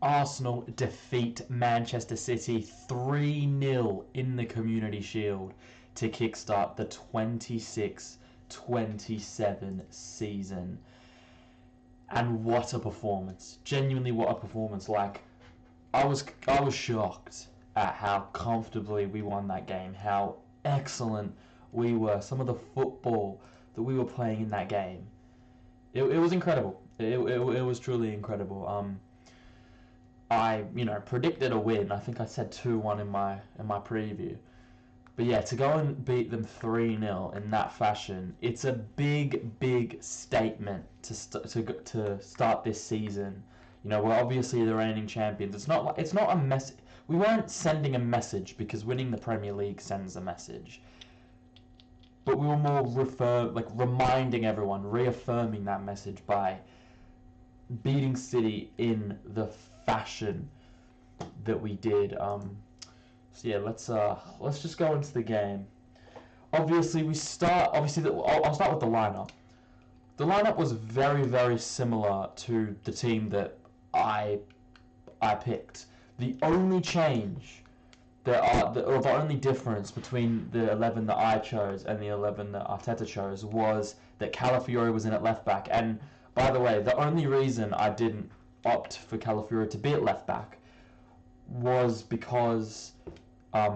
Arsenal defeat Manchester City 3-0 in the Community Shield to kickstart the 26-27 season. And what a performance. Genuinely what a performance. Like, I was shocked at how comfortably we won that game, how excellent we were, some of the football that we were playing in that game. It was incredible. It was truly incredible. I predicted a win. I think I said 2-1 in my preview. But yeah, to go and beat them 3-0 in that fashion, it's a big statement to start this season. We're obviously the reigning champions. It's not a mess. We weren't sending a message because winning the Premier League sends a message. But we were more reminding everyone, reaffirming that message by beating City in the fashion that we did. So yeah, let's just go into the game. Obviously, I'll start with the lineup. The lineup was very similar to the team that I picked. The only change the only difference between the 11 that I chose and the 11 that Arteta chose was that Calafiori was in at left back. And by the way, the only reason I didn't opt for Calafiori to be at left back was because I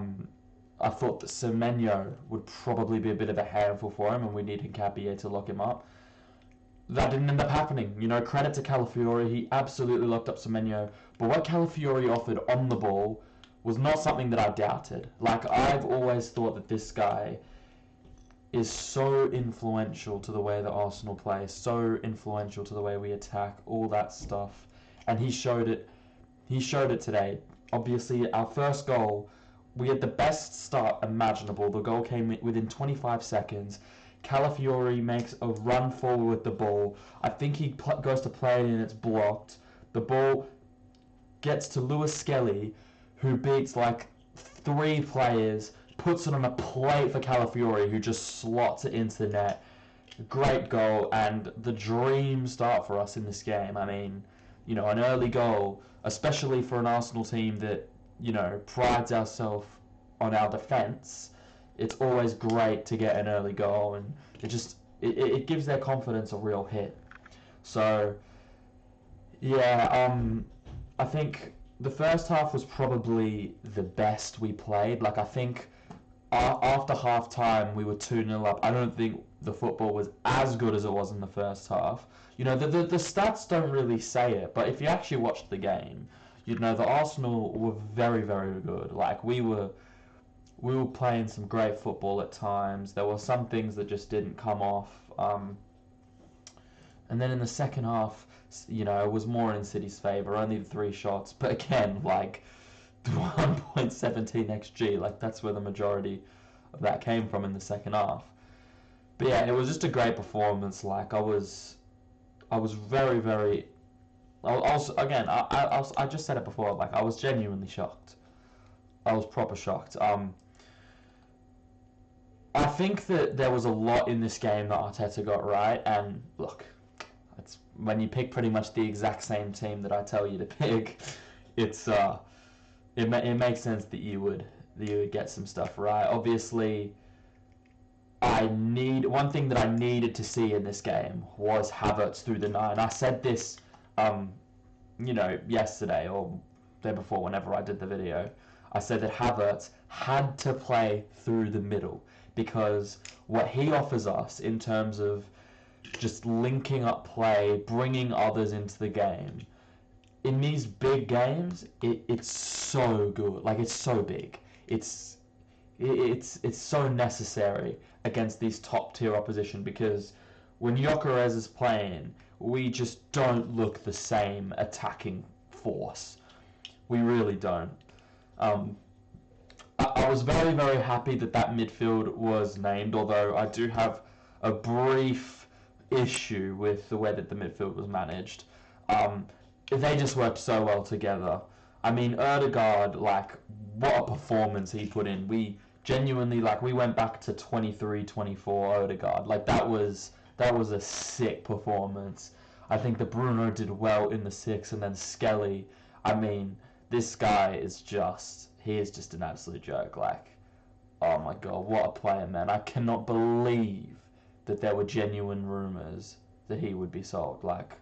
thought that Semenyo would probably be a bit of a handful for him, and we needed Capier to lock him up. That didn't end up happening. Credit to Calafiori, he absolutely locked up Semenyo. But what Calafiori offered on the ball was not something that I doubted. Like, I've always thought that this guy is so influential to the way that Arsenal play, so influential to the way we attack, all that stuff. And he showed it. He showed it today. Obviously, our first goal, we had the best start imaginable. The goal came within 25 seconds. Calafiori makes a run forward with the ball. I think he goes to play it and it's blocked. The ball gets to Lewis Skelly, who beats like 3 players, puts it on a plate for Calafiori, who just slots it into the net. Great goal, and the dream start for us in this game. I mean, an early goal, especially for an Arsenal team that, prides ourselves on our defence. It's always great to get an early goal, and it gives their confidence a real hit. So, yeah, I think the first half was probably the best we played. Like, I think after half time we were 2-0 up. I don't think the football was as good as it was in the first half. The stats don't really say it, but if you actually watched the game, the Arsenal were very good. Like, we were playing some great football at times. There were some things that just didn't come off. And then in the second half, it was more in City's favour, only the 3 shots. But again, like, 1.17 XG, like, that's where the majority of that came from in the second half. But yeah, it was just a great performance. Like, I was very. I just said it before. Like, I was genuinely shocked. I was proper shocked. I think that there was a lot in this game that Arteta got right, and look, it's when you pick pretty much the exact same team that I tell you to pick, it makes sense that you would get some stuff right. Obviously, one thing that I needed to see in this game was Havertz through the 9. I said this, yesterday or day before, whenever I did the video. I said that Havertz had to play through the middle, because what he offers us in terms of just linking up play, bringing others into the game, in these big games, it's so good. Like, it's so big. It's so necessary against these top tier opposition, because when Gyökeres is playing, we just don't look the same attacking force. We really don't. I was very happy that midfield was named, although I do have a brief issue with the way that the midfield was managed. They just worked so well together. I mean, Odegaard, like, what a performance he put in. We genuinely, like, we went back to 23-24 Odegaard. Like, that was a sick performance. I think that Bruno did well in the 6, and then Skelly, I mean, this guy is he is just an absolute joke. Like, oh my god, what a player, man. I cannot believe that there were genuine rumours that he would be sold. Like,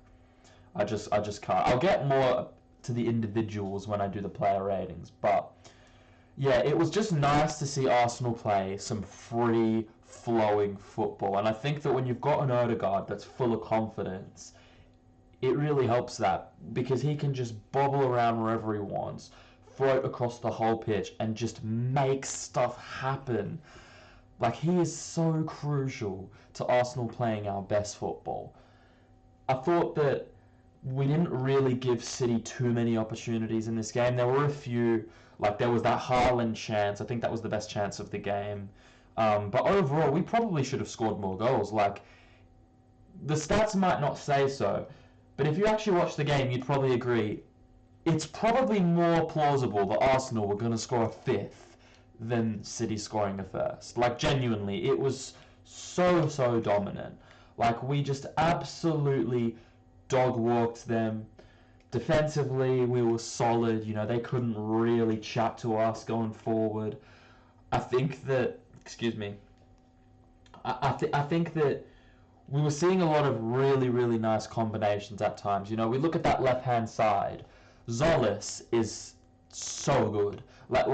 I just can't. I'll get more to the individuals when I do the player ratings, but yeah, it was just nice to see Arsenal play some free-flowing football, and I think that when you've got an Odegaard that's full of confidence, it really helps that, because he can just bobble around wherever he wants, float across the whole pitch, and just make stuff happen. Like, he is so crucial to Arsenal playing our best football. I thought that we didn't really give City too many opportunities in this game. There were a few, like there was that Haaland chance. I think that was the best chance of the game. But overall, we probably should have scored more goals. Like, the stats might not say so, but if you actually watch the game, you'd probably agree it's probably more plausible that Arsenal were going to score a fifth than City scoring a first. Like, genuinely, it was so dominant. Like, we just absolutely dog-walked them. Defensively, we were solid. You know, they couldn't really chat to us going forward. I think that, excuse me, I think that we were seeing a lot of really nice combinations at times. You know, we look at that left-hand side. Tzolis is so good. Like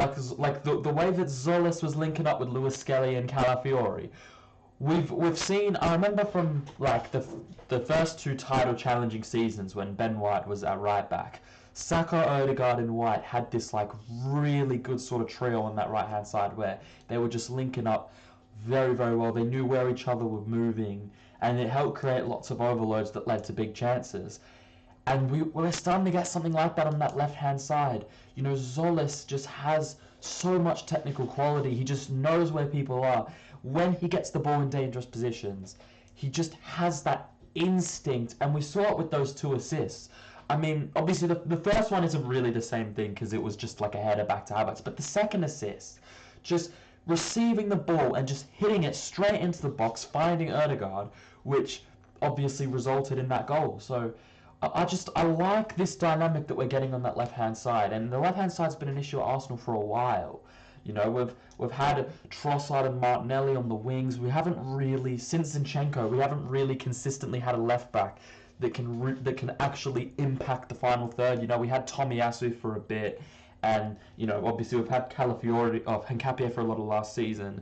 the way that Tzolis was linking up with Lewis Skelly and Calafiori. We've seen. I remember from like the first two title challenging seasons when Ben White was at right back. Saka, Odegaard, and White had this like really good sort of trio on that right hand side where they were just linking up very well. They knew where each other were moving, and it helped create lots of overloads that led to big chances. And we're starting to get something like that on that left-hand side. You know, Tzolis just has so much technical quality. He just knows where people are. When he gets the ball in dangerous positions, he just has that instinct. And we saw it with those 2 assists. I mean, obviously, the first one isn't really the same thing because it was just like a header back to Havertz. But the second assist, just receiving the ball and just hitting it straight into the box, finding Odegaard, which obviously resulted in that goal. So I like this dynamic that we're getting on that left-hand side, and the left-hand side's been an issue at Arsenal for a while. You know, we've had Trossard and Martinelli on the wings. We haven't really, since Zinchenko, we haven't really consistently had a left-back that can actually impact the final third. You know, we had Tomiyasu for a bit, and you know, obviously we've had Calafiori of Hincapié for a lot of last season.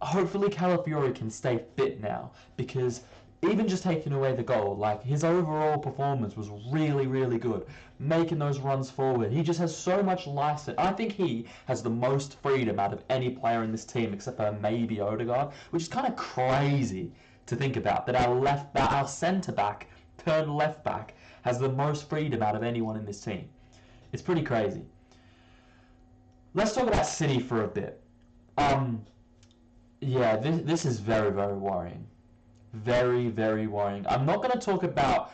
Hopefully, Calafiori can stay fit now, because even just taking away the goal, like his overall performance was really good. Making those runs forward, he just has so much license. I think he has the most freedom out of any player in this team, except for maybe Odegaard, which is kind of crazy to think about. That our centre back turned left back has the most freedom out of anyone in this team. It's pretty crazy. Let's talk about City for a bit. Yeah, this is very worrying. Very worrying. I'm not going to talk about,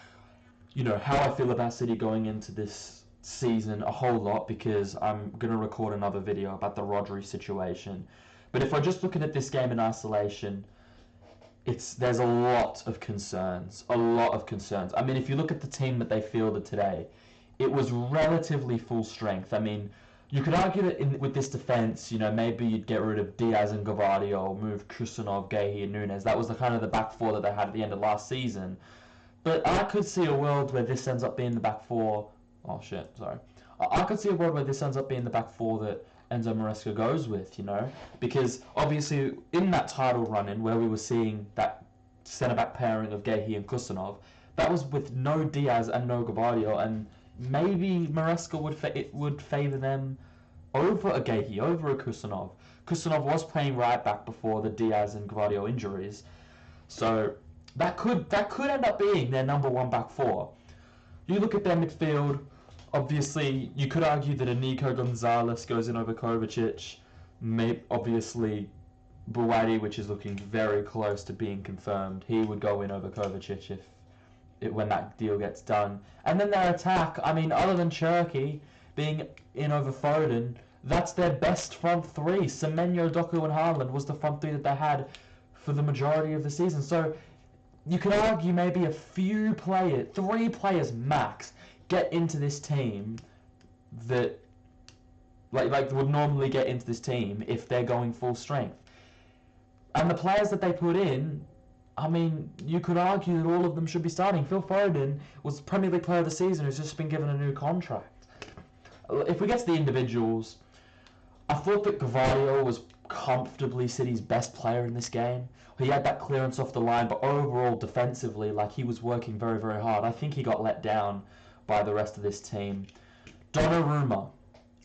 you know, how I feel about City going into this season a whole lot, because I'm going to record another video about the Rodri situation. But if we're just looking at this game in isolation, there's a lot of concerns. I mean, if you look at the team that they fielded today, it was relatively full strength. I mean, you could argue that with this defence, you know, maybe you'd get rid of Diaz and Gvardiol, move Kusanov, Guehi and Nunes. That was the kind of the back four that they had at the end of last season. But I could see a world where this ends up being the back four. Oh shit, sorry. I could see a world where this ends up being the back four that Enzo Maresca goes with, you know, because obviously in that title run-in where we were seeing that centre-back pairing of Guehi and Kusanov, that was with no Diaz and no Gvardiol, and maybe Maresca would favour them over a Guehi, over a Kusanov. Kusanov was playing right back before the Diaz and Gvardiol injuries, so that could end up being their number one back four. You look at their midfield. Obviously, you could argue that a Nico Gonzalez goes in over Kovacic. Obviously, Buwadi, which is looking very close to being confirmed, he would go in over Kovacic when that deal gets done. And then their attack, I mean, other than Cherki being in over Foden, that's their best front three. Semenyo, Doku and Haaland was the front three that they had for the majority of the season. So you could argue maybe three players max, get into this team that like would normally get into this team if they're going full strength. And the players that they put in, I mean, you could argue that all of them should be starting. Phil Foden was Premier League Player of the Season, who's just been given a new contract. If we get to the individuals, I thought that Gvardiol was comfortably City's best player in this game. He had that clearance off the line, but overall, defensively, like, he was working very, very hard. I think he got let down by the rest of this team. Donnarumma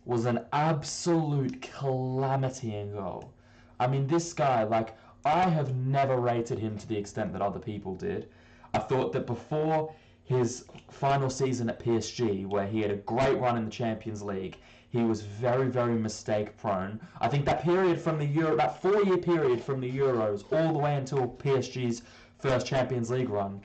was an absolute calamity in goal. I mean, this guy, like, I have never rated him to the extent that other people did. I thought that before his final season at PSG, where he had a great run in the Champions League, he was very, very mistake prone. I think that period from the that 4-year period from the Euros all the way until PSG's first Champions League run,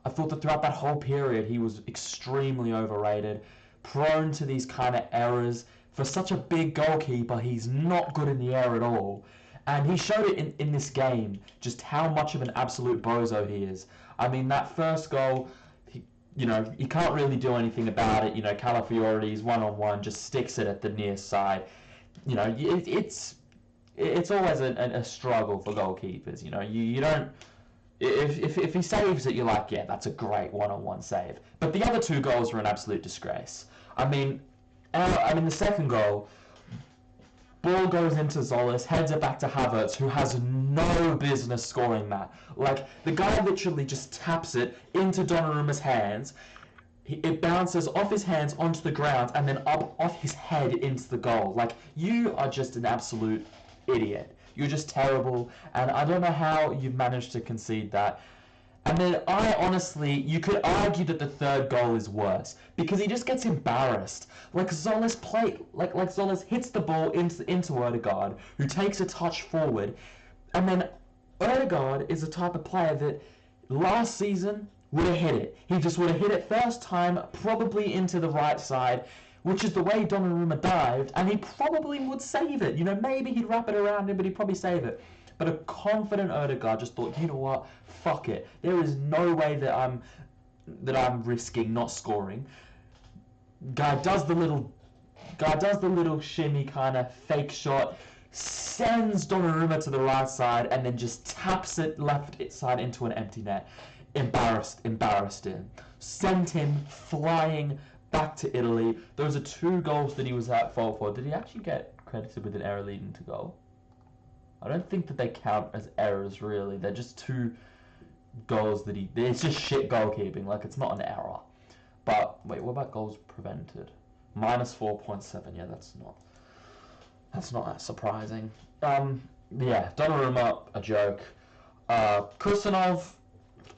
I thought that throughout that whole period he was extremely overrated, prone to these kind of errors. For such a big goalkeeper, he's not good in the air at all. And he showed it in this game, just how much of an absolute bozo he is. I mean, that first goal, he can't really do anything about it. Calafiori's one-on-one, just sticks it at the near side. It's always a struggle for goalkeepers. You don't... If he saves it, you're like, yeah, that's a great one-on-one save. But the other two goals were an absolute disgrace. I mean, the second goal... Ball goes into Tzolis, heads it back to Havertz, who has no business scoring that. Like, the guy literally just taps it into Donnarumma's hands. It bounces off his hands onto the ground and then up off his head into the goal. Like, you are just an absolute idiot. You're just terrible, and I don't know how you've managed to concede that. And then you could argue that the third goal is worse because he just gets embarrassed. Like Tzolis Tzolis hits the ball into Odegaard, who takes a touch forward, and then Odegaard is the type of player that last season would have hit it. He just would have hit it first time, probably into the right side, which is the way Donnarumma dived, and he probably would save it. Maybe he'd wrap it around him, but he'd probably save it. But a confident Odegaard just thought, you know what, fuck it. There is no way that I'm risking not scoring. Guy does the little shimmy kind of fake shot, sends Donnarumma to the right side, and then just taps it left side into an empty net. Embarrassed him. Sent him flying back to Italy. Those are 2 goals that he was at fault for. Did he actually get credited with an error leading to goal? I don't think that they count as errors, really. They're just 2 goals that it's just shit goalkeeping. Like, it's not an error. But, wait, what about goals prevented? Minus 4.7. Yeah, that's not that surprising. Yeah, Donnarumma, a joke. Kusanov,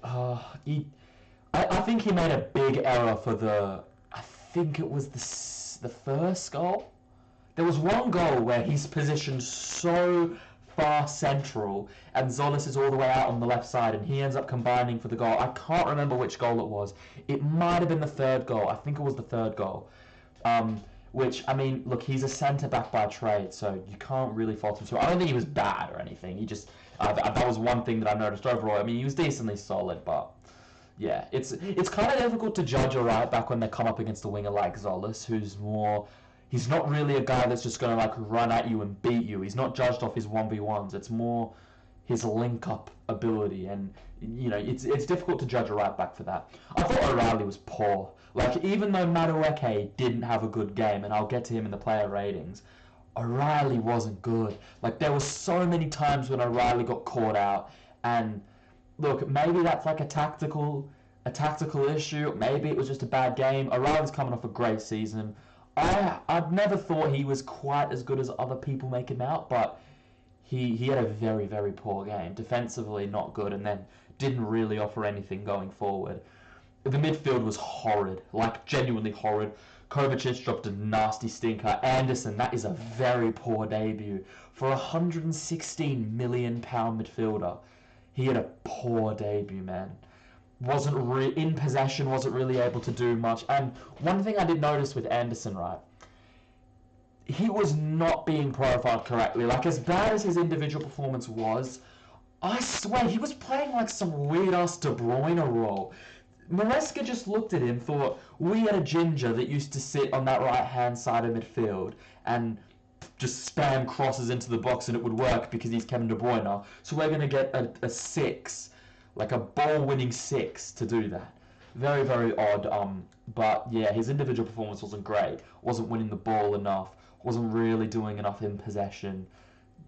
I think he made a big error for I think it was the first goal. There was one goal where he's positioned so far central and Tzolis is all the way out on the left side and he ends up combining for the goal. I can't remember which goal it was. It might have been the third goal. I think it was the third goal. Which, I mean, look, he's a centre-back by trade, so you can't really fault him. So I don't think he was bad or anything. He just... that was one thing that I noticed overall. I mean, he was decently solid, but... Yeah, it's kind of difficult to judge a right-back when they come up against a winger like Tzolis, who's more... He's not really a guy that's just going to, like, run at you and beat you. He's not judged off his 1v1s. It's more his link-up ability, and, it's difficult to judge a right-back for that. I thought O'Reilly was poor. Like, even though Madueke didn't have a good game, and I'll get to him in the player ratings, O'Reilly wasn't good. Like, there were so many times when O'Reilly got caught out, and, look, maybe that's like a tactical issue. Maybe it was just a bad game. O'Reilly's coming off a great season. I've never thought he was quite as good as other people make him out, but he had a very, very poor game. Defensively, not good, and then didn't really offer anything going forward. The midfield was horrid, like genuinely horrid. Kovacic dropped a nasty stinker. Anderson, that is a very poor debut. For a £116 million midfielder, he had a poor debut, man. In possession, wasn't really able to do much. And one thing I did notice with Anderson, right, he was not being profiled correctly. Like, as bad as his individual performance was, I swear, he was playing like some weird-ass De Bruyne role. Maresca just looked at him, thought, we had a ginger that used to sit on that right-hand side of midfield and just spam crosses into the box and it would work because he's Kevin De Bruyne. So we're going to get a six, like a ball-winning six to do that. Very, very odd. But yeah, his individual performance wasn't great. Wasn't winning the ball enough. Wasn't really doing enough in possession.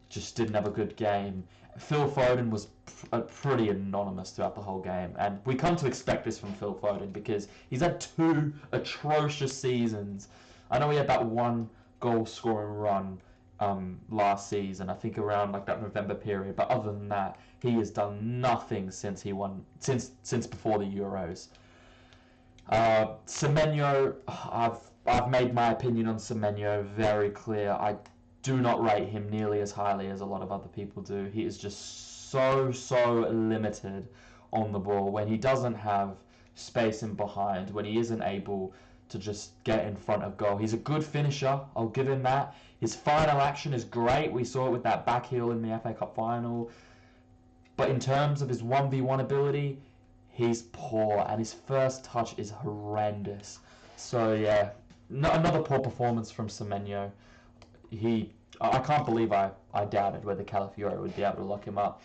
Just didn't have a good game. Phil Foden was pretty anonymous throughout the whole game, and we come to expect this from Phil Foden because he's had 2 atrocious seasons. I know he had that 1 goal scoring run last season, I think around like that November period, but other than that, he has done nothing since he won since before the Euros. Semenyo, I've made my opinion on Semenyo very clear. I do not rate him nearly as highly as a lot of other people do. He is just so limited on the ball when he doesn't have space in behind, when he isn't able to just get in front of goal. He's a good finisher, I'll give him that. His final action is great. We saw it with that back heel in the FA Cup final. But in terms of his 1v1 ability, he's poor, and his first touch is horrendous. So yeah, another poor performance from Semenyo. I can't believe I doubted whether Calafiore would be able to lock him up.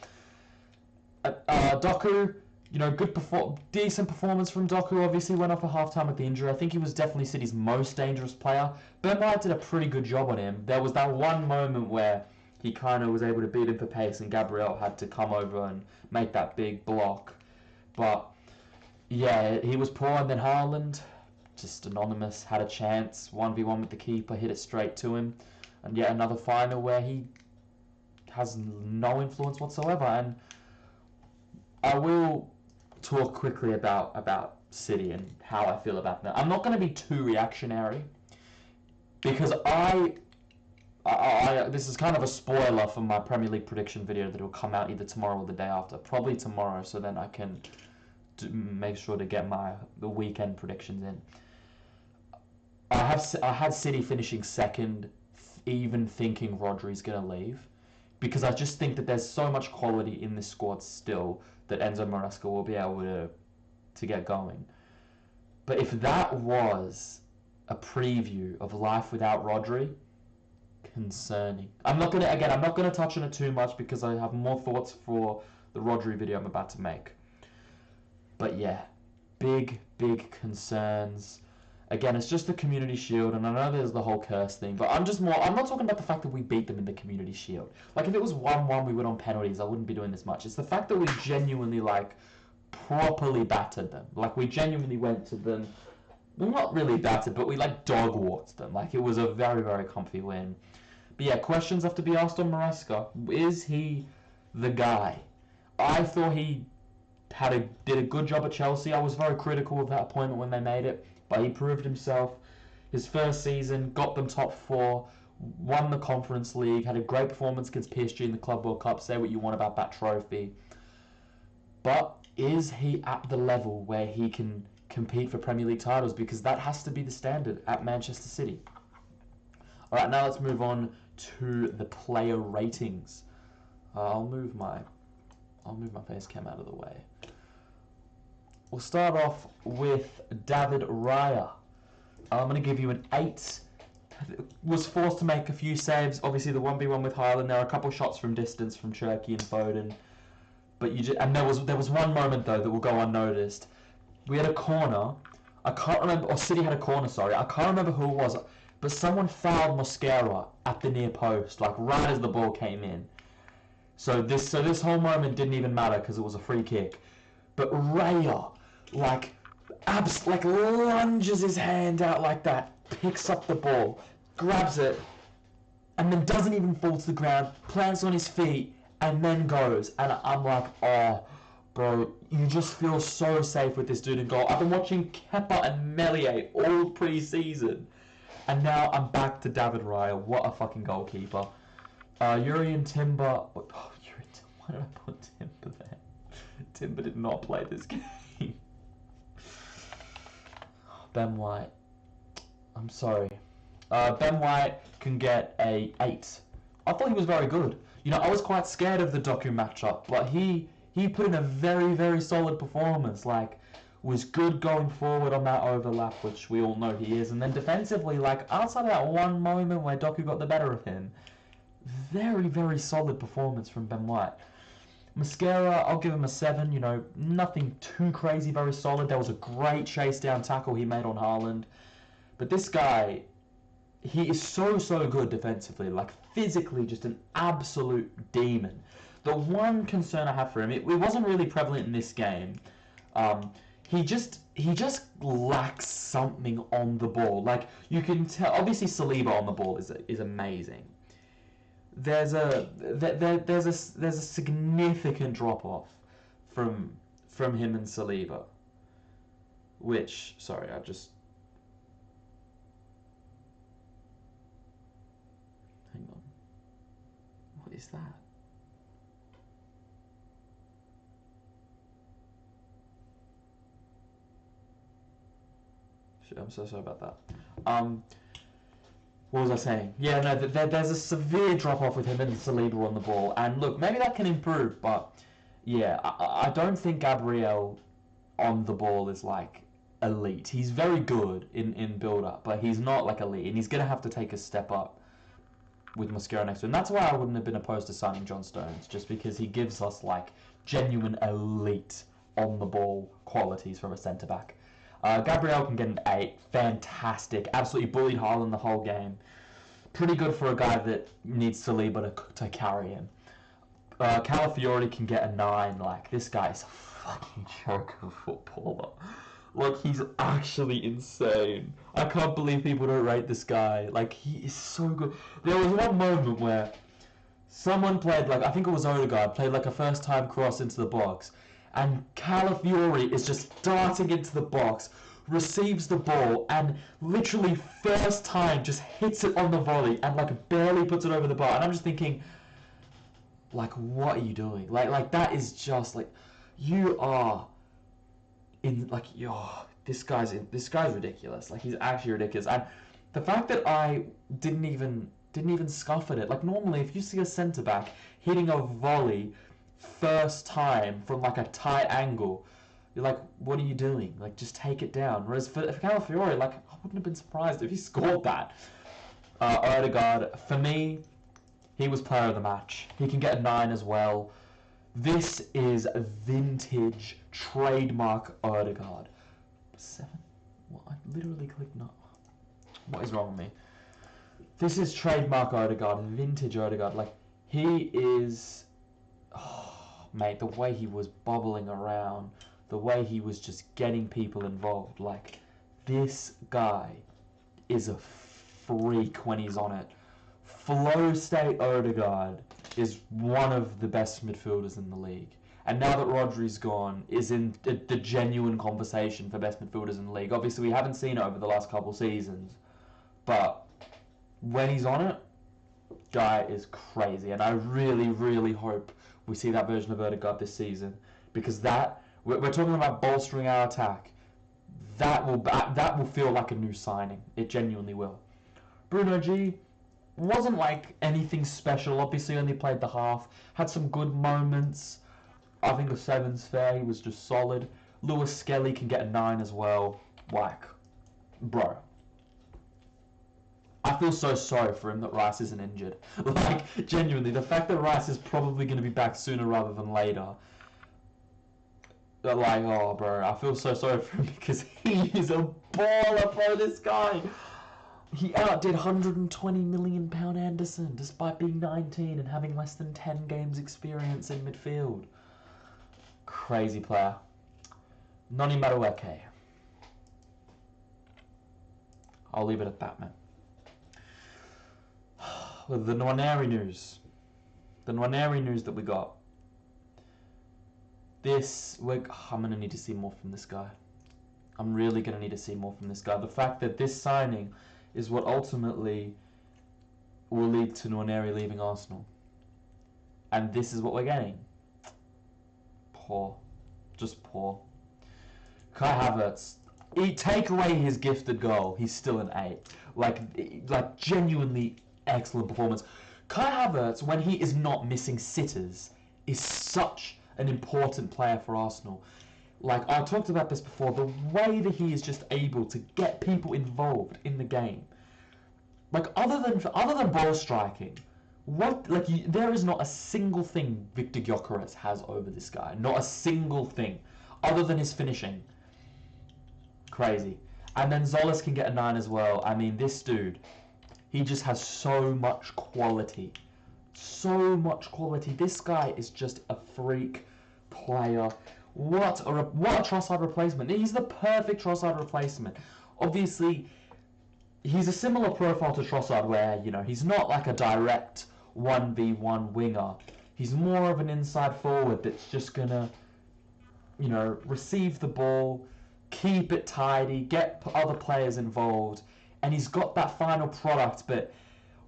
Doku, decent performance from Doku. Obviously went off at halftime with the injury. I think he was definitely City's most dangerous player. Ben White did a pretty good job on him. There was that one moment where he kind of was able to beat him for pace, and Gabriel had to come over and make that big block. But yeah, he was poor. And then Haaland, just anonymous, had a chance, 1v1 with the keeper, hit it straight to him. And yet another final where he has no influence whatsoever. And I will talk quickly about City and how I feel about them. I'm not going to be too reactionary because this is kind of a spoiler for my Premier League prediction video that will come out either tomorrow or the day after. Probably tomorrow, so then I can make sure to get the weekend predictions in. I had City finishing second, even thinking Rodri's going to leave, because I just think that there's so much quality in this squad still that Enzo Maresca will be able to get going. But if that was a preview of life without Rodri, concerning. I'm not going to touch on it too much because I have more thoughts for the Rodri video I'm about to make. But yeah, big concerns. Again, it's just the Community Shield, and I know there's the whole curse thing, but I'm not talking about the fact that we beat them in the Community Shield. Like, if it was 1-1, we went on penalties, I wouldn't be doing this much. It's the fact that we genuinely, properly battered them. Like, we genuinely went to them, well, not really battered, but we, dog walked them. Like, it was a very comfy win. But yeah, questions have to be asked on Maresca. Is he the guy? I thought he did a good job at Chelsea. I was very critical of that appointment when they made it, but he proved himself. His first season, got them top 4, won the Conference League, had a great performance against PSG in the Club World Cup. Say what you want about that trophy. But is he at the level where he can compete for Premier League titles? Because that has to be the standard at Manchester City. Alright, now let's move on to the player ratings. I'll move my face cam out of the way. We'll start off with David Raya. I'm going to give you an 8. Was forced to make a few saves. Obviously, the 1v1 with Haaland. There are a couple shots from distance from Cherki and Foden. But there was one moment though that will go unnoticed. We had a corner. I can't remember, or City had a corner. Sorry, I can't remember who it was. But someone fouled Mosquera at the near post, right as the ball came in. So this whole moment didn't even matter because it was a free kick. But Raya, lunges his hand out like that, picks up the ball, grabs it, and then doesn't even fall to the ground, plants on his feet, and then goes. And I'm like, oh, bro, you just feel so safe with this dude in goal. I've been watching Kepa and Meslier all pre-season, and now I'm back to David Raya. What a fucking goalkeeper. Yuri Timber. Oh, why did I put Timber there? Timber did not play this game. Ben White. I'm sorry. Ben White can get a 8. I thought he was very good. I was quite scared of the Doku matchup. He put in a very solid performance. was good going forward on that overlap, which we all know he is. And then defensively, like, outside of that one moment where Doku got the better of him, very, very solid performance from Ben White. Mascara, I'll give him a 7, you know, nothing too crazy, very solid. There was a great chase down tackle he made on Haaland. But this guy, he is so, so good defensively, like physically just an absolute demon. The one concern I have for him, it wasn't really prevalent in this game. He just lacks something on the ball. Like, you can tell, obviously Saliba on the ball is amazing. There's a significant drop off from him and Saliba, which, sorry, hang on, what is that? Shit, I'm so sorry about that. What was I saying? Yeah, no, there's a severe drop-off with him and Saliba on the ball. And look, maybe that can improve, but yeah, I don't think Gabriel on the ball is, like, elite. He's very good in build-up, but he's not, like, elite. And he's going to have to take a step up with Mascara next to him. That's why I wouldn't have been opposed to signing John Stones, just because he gives us, like, genuine elite on-the-ball qualities from a centre-back. Gabriel can get an 8. Fantastic. Absolutely bullied Haaland the whole game. Pretty good for a guy that needs Saliba to carry him. Calafiori can get a 9. Like, this guy's a fucking joke of a footballer. Like, he's actually insane. I can't believe people don't rate this guy. Like, he is so good. There was one moment where someone played, like, I think it was Odegaard, played like a first-time cross into the box. And Calafiori is just darting into the box, receives the ball, and literally first time just hits it on the volley and, like, barely puts it over the bar. And I'm just thinking, like, what are you doing? Like that is just, like, you are in, like, this guy's ridiculous. Like, he's actually ridiculous. And the fact that I didn't even scuff at it. Like, normally if you see a centre back hitting a volley first time from, like, a tight angle, you're like, what are you doing? Like, just take it down. Whereas for Calafiori, like, I wouldn't have been surprised if he scored that. Odegaard, for me, he was player of the match. He can get a 9 as well. This is vintage trademark Odegaard. 7? What? I literally clicked no. What is wrong with me? This is trademark Odegaard, vintage Odegaard. Like, he is... Oh, mate, the way he was bubbling around, the way he was just getting people involved, like, this guy is a freak when he's on it. Flow state Odegaard is one of the best midfielders in the league. And now that Rodri's gone, is in the genuine conversation for best midfielders in the league. Obviously, we haven't seen it over the last couple seasons, but when he's on it, guy is crazy. And I really, really hope we see that version of Odegaard this season, because we're talking about bolstering our attack. That will feel like a new signing. It genuinely will. Bruno G wasn't like anything special. Obviously, only played the half. Had some good moments. I think a 7's fair. He was just solid. Lewis Skelly can get a 9 as well. Like, bro, I feel so sorry for him that Rice isn't injured. Like, genuinely, the fact that Rice is probably going to be back sooner rather than later. Like, oh, bro, I feel so sorry for him because he is a baller, bro, this guy. He outdid £120 million Anderson despite being 19 and having less than 10 games experience in midfield. Crazy player. Noni Madueke. I'll leave it at that, man. With the Nwaneri news. The Nwaneri news that we got. I'm going to need to see more from this guy. I'm really going to need to see more from this guy. The fact that this signing is what ultimately will lead to Nwaneri leaving Arsenal. And this is what we're getting. Poor. Just poor. Kai Havertz. Take away his gifted goal, he's still an 8. Like genuinely excellent performance. Kai Havertz, when he is not missing sitters, is such an important player for Arsenal. Like, I talked about this before, the way that he is just able to get people involved in the game. Like, other than ball striking, there is not a single thing Viktor Gyökeres has over this guy. Not a single thing, other than his finishing. Crazy. And then Tzolis can get a 9 as well. I mean, this dude, he just has so much quality. So much quality. This guy is just a freak player. What a Trossard replacement. He's the perfect Trossard replacement. Obviously, he's a similar profile to Trossard where, you know, he's not like a direct 1v1 winger. He's more of an inside forward that's just gonna, you know, receive the ball, keep it tidy, get other players involved, and he's got that final product, but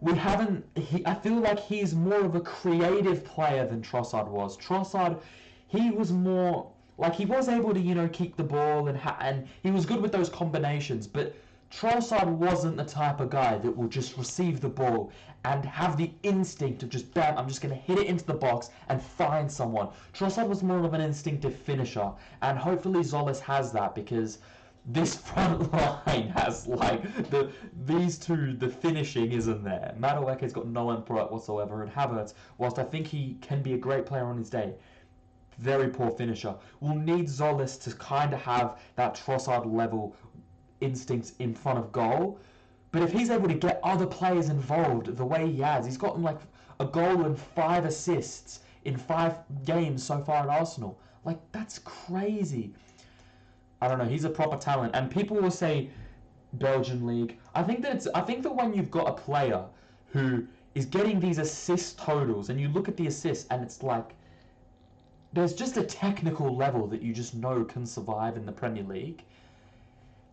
I feel like he's more of a creative player than Trossard was. Trossard, he was more, like, he was able to, you know, keep the ball and he was good with those combinations, but Trossard wasn't the type of guy that will just receive the ball and have the instinct of just, bam, I'm just going to hit it into the box and find someone. Trossard was more of an instinctive finisher, and hopefully Tzolis has that, because this front line has, like, these two, the finishing isn't there. Madueke's got no input whatsoever, and Havertz, whilst I think he can be a great player on his day, very poor finisher. We'll need Tzolis to kind of have that Trossard level instincts in front of goal, but if he's able to get other players involved the way he has, he's gotten like a goal and 5 assists in 5 games so far at Arsenal. Like, that's crazy. I don't know, he's a proper talent, and people will say Belgian league. I think that when you've got a player who is getting these assist totals, and you look at the assists, and it's like there's just a technical level that you just know can survive in the Premier League.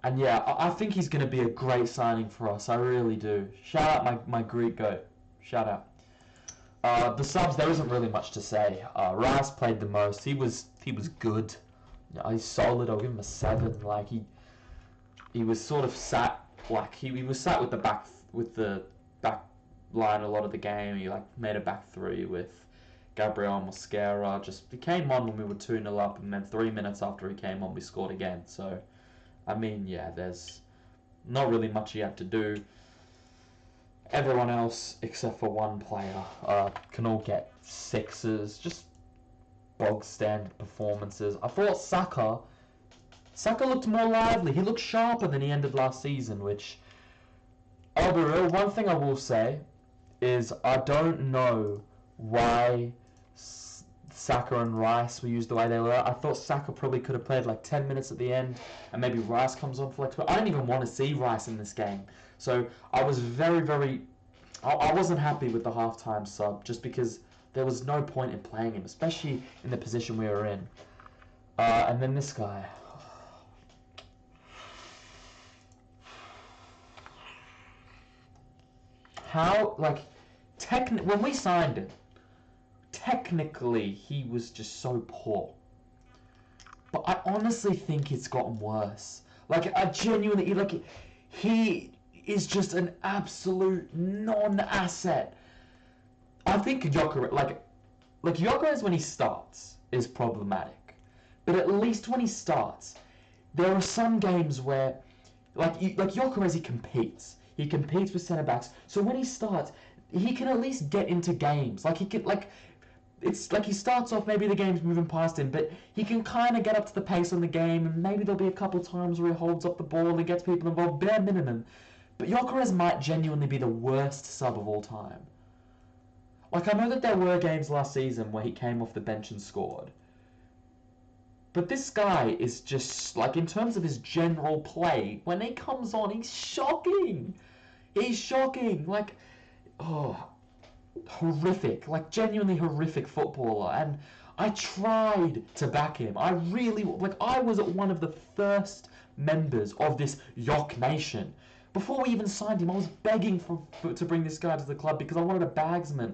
And yeah, I think he's going to be a great signing for us. I really do. Shout out my Greek goat. Shout out. The subs, there isn't really much to say. Rice played the most. He was good. He's solid. I'll give him a 7. Like, he was sort of sat, like, he was sat with the back line a lot of the game. He like made a back 3 with Gabriel Mosquera. He came on when we were 2-0 up, and then 3 minutes after he came on, we scored again. So, I mean, yeah, there's not really much you have to do. Everyone else, except for one player, can all get 6s. Just bog standard performances. I thought Saka looked more lively. He looked sharper than he ended last season, which, I'll be real, one thing I will say is I don't know why Saka and Rice were used the way they were. I thought Saka probably could have played like 10 minutes at the end, and maybe Rice comes on for like 12. I didn't even want to see Rice in this game. So I was I wasn't happy with the halftime sub, just because there was no point in playing him, especially in the position we were in. And then this guy. How, like, when we signed him, technically he was just so poor. But I honestly think it's gotten worse. Like, I genuinely, like, he is just an absolute non-asset. I think Gyökeres, like Gyökeres when he starts is problematic. But at least when he starts, there are some games where, like Gyökeres, he competes. He competes with centre-backs. So when he starts, he can at least get into games. Like, he can, like, it's like he starts off, maybe the game's moving past him, but he can kind of get up to the pace on the game, and maybe there'll be a couple times where he holds up the ball and gets people involved, bare minimum. But Gyökeres might genuinely be the worst sub of all time. Like, I know that there were games last season where he came off the bench and scored. But this guy is just, like, in terms of his general play, when he comes on, he's shocking. He's shocking. Like, oh, horrific. Like, genuinely horrific footballer. And I tried to back him. I really, like, I was one of the first members of this Yok Nation. Before we even signed him, I was begging to bring this guy to the club because I wanted a bagsman.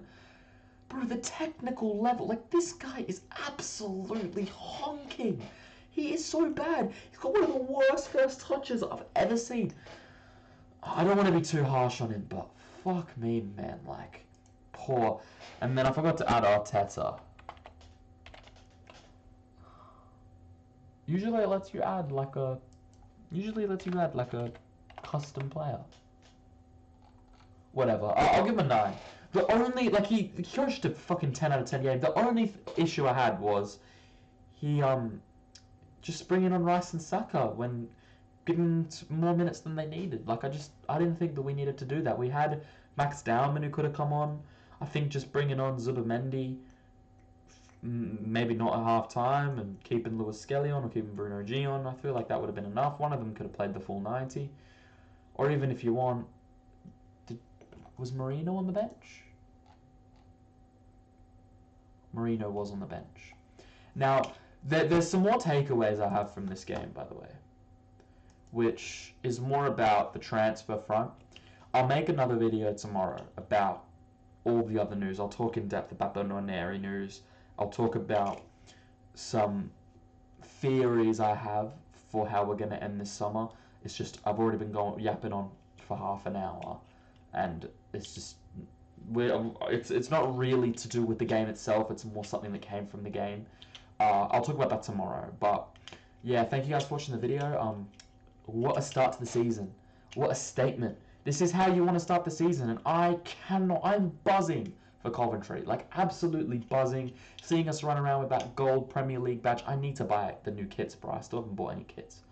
Bro, the technical level, like, this guy is absolutely honking. He is so bad. He's got one of the worst first touches I've ever seen. I don't want to be too harsh on him, but fuck me, man, like, poor. And then I forgot to add Arteta. Usually it lets you add like a custom player. Whatever. I'll give him a 9. The only, like, he crushed a fucking 10 out of 10 game. The only issue I had was he just bringing on Rice and Saka when given more minutes than they needed. Like, I didn't think that we needed to do that. We had Max Dowman who could have come on. I think just bringing on Zubamendi, maybe not at half time, and keeping Lewis Skelly on or keeping Bruno G on, I feel like that would have been enough. One of them could have played the full 90. Or even if you want, was Marino on the bench? Marino was on the bench. Now, there's some more takeaways I have from this game, by the way, which is more about the transfer front. I'll make another video tomorrow about all the other news. I'll talk in depth about the Noneri news. I'll talk about some theories I have for how we're going to end this summer. It's just, I've already been yapping on for half an hour, and it's just, it's not really to do with the game itself. It's more something that came from the game. I'll talk about that tomorrow. But yeah, thank you guys for watching the video. What a start to the season. What a statement. This is how you want to start the season, and I'm buzzing for Coventry. Like, absolutely buzzing. Seeing us run around with that gold Premier League badge. I need to buy the new kits, bro. I still haven't bought any kits.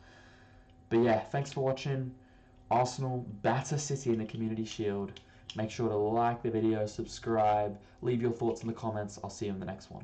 But yeah, thanks for watching. Arsenal batter City in the Community Shield. Make sure to like the video, subscribe, leave your thoughts in the comments. I'll see you in the next one.